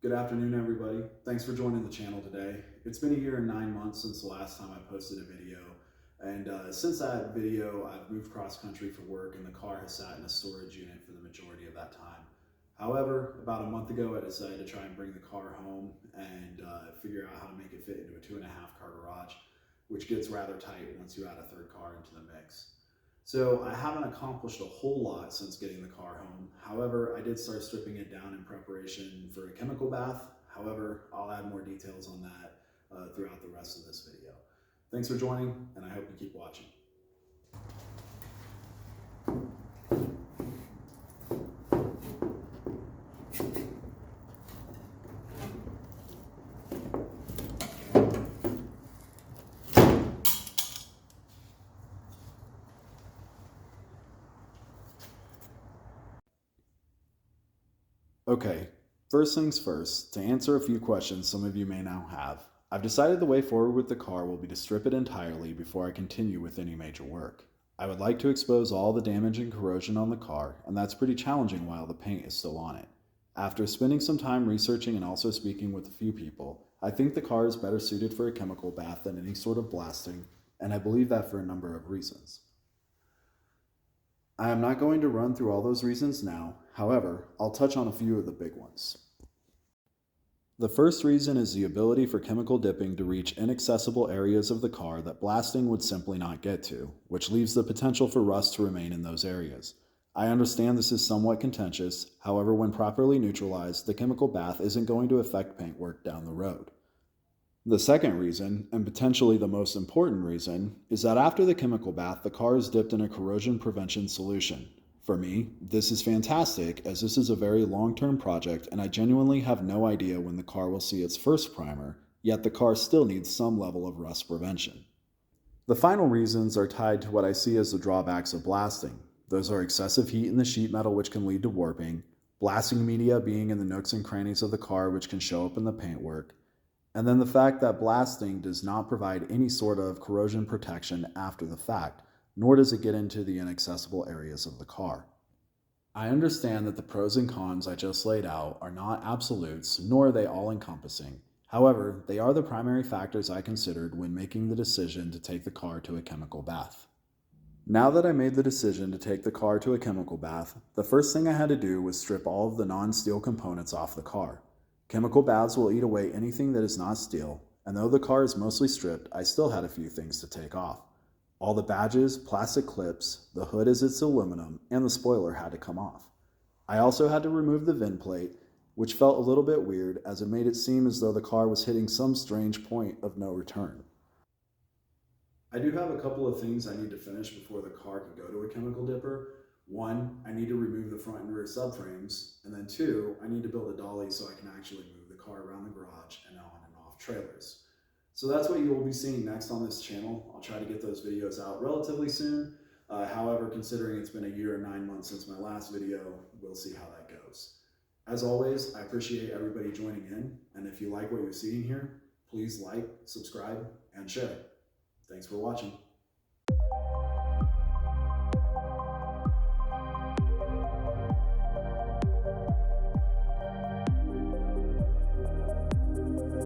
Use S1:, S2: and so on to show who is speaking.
S1: Good afternoon, everybody. Thanks for joining the channel today. It's been a year and 9 months since the last time I posted a video. And since that video, I've moved cross country for work and the car has sat in a storage unit for the majority of that time. However, about a month ago, I decided to try and bring the car home and figure out how to make it fit into a 2.5 car garage, which gets rather tight once you add a third car into the mix. So I haven't accomplished a whole lot since getting the car home. However, I did start stripping it down in preparation for a chemical bath. However, I'll add more details on that throughout the rest of this video. Thanks for joining, and I hope you keep watching. Okay, first things first, to answer a few questions some of you may now have, I've decided the way forward with the car will be to strip it entirely before I continue with any major work. I would like to expose all the damage and corrosion on the car, and that's pretty challenging while the paint is still on it. After spending some time researching and also speaking with a few people, I think the car is better suited for a chemical bath than any sort of blasting, and I believe that for a number of reasons. I am not going to run through all those reasons now, however, I'll touch on a few of the big ones. The first reason is the ability for chemical dipping to reach inaccessible areas of the car that blasting would simply not get to, which leaves the potential for rust to remain in those areas. I understand this is somewhat contentious, however, when properly neutralized, the chemical bath isn't going to affect paintwork down the road. The second reason, and potentially the most important reason, is that after the chemical bath, the car is dipped in a corrosion prevention solution. For me, this is fantastic as this is a very long-term project and I genuinely have no idea when the car will see its first primer, yet the car still needs some level of rust prevention. The final reasons are tied to what I see as the drawbacks of blasting. Those are excessive heat in the sheet metal which can lead to warping, blasting media being in the nooks and crannies of the car which can show up in the paintwork, and then the fact that blasting does not provide any sort of corrosion protection after the fact, nor does it get into the inaccessible areas of the car. I understand that the pros and cons I just laid out are not absolutes, nor are they all-encompassing. However, they are the primary factors I considered when making the decision to take the car to a chemical bath. Now that I made the decision to take the car to a chemical bath, the first thing I had to do was strip all of the non-steel components off the car. Chemical baths will eat away anything that is not steel, and though the car is mostly stripped, I still had a few things to take off. All the badges, plastic clips, the hood as it's aluminum, and the spoiler had to come off. I also had to remove the VIN plate, which felt a little bit weird as it made it seem as though the car was hitting some strange point of no return. I do have a couple of things I need to finish before the car can go to a chemical dipper. One, I need to remove the front and rear subframes, and then two, I need to build a dolly so I can actually move the car around the garage and on and off trailers. So that's what you will be seeing next on this channel. I'll try to get those videos out relatively soon. However, considering it's been a year and 9 months since my last video, we'll see how that goes. As always, I appreciate everybody joining in, and if you like what you're seeing here, please like, subscribe, and share. Thanks for watching.